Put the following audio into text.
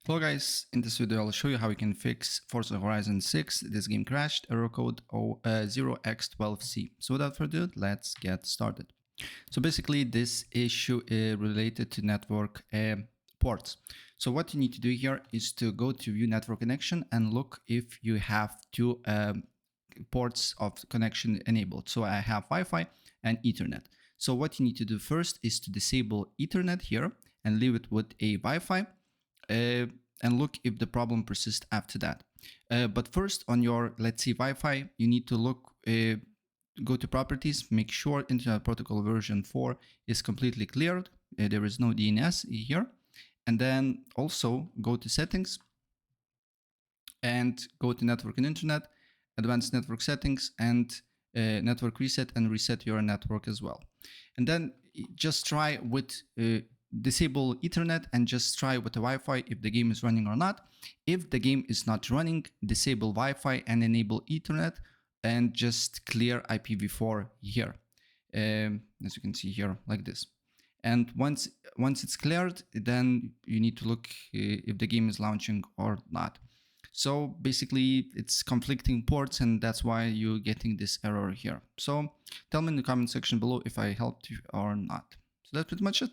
Hello guys, in this video I'll show you how you can fix Forza Horizon 6. This game crashed, error code 0x12c. So without further ado, let's get started. So basically this issue is related to network ports. So what you need to do here is to go to view network connection and look if you have two ports of connection enabled. So I have Wi-Fi and Ethernet. So what you need to do first is to disable Ethernet here and leave it with a Wi-Fi. And look if the problem persists after that. But first on your, let's say, Wi-Fi, you need to look, go to properties, make sure Internet Protocol version 4 is completely cleared. There is no DNS here. And then also go to settings and go to network and internet, advanced network settings, and network reset, and reset your network as well. And then just try with disable Ethernet and just try with the Wi-Fi if the game is running or not. If the game is not running, disable Wi-Fi and enable Ethernet and just clear IPv4 here, as you can see here, like this. And once it's cleared, then you need to look if the game is launching or not. So basically it's conflicting ports, and that's why you're getting this error here. So tell me in the comment section below if I helped you or not. So that's pretty much it.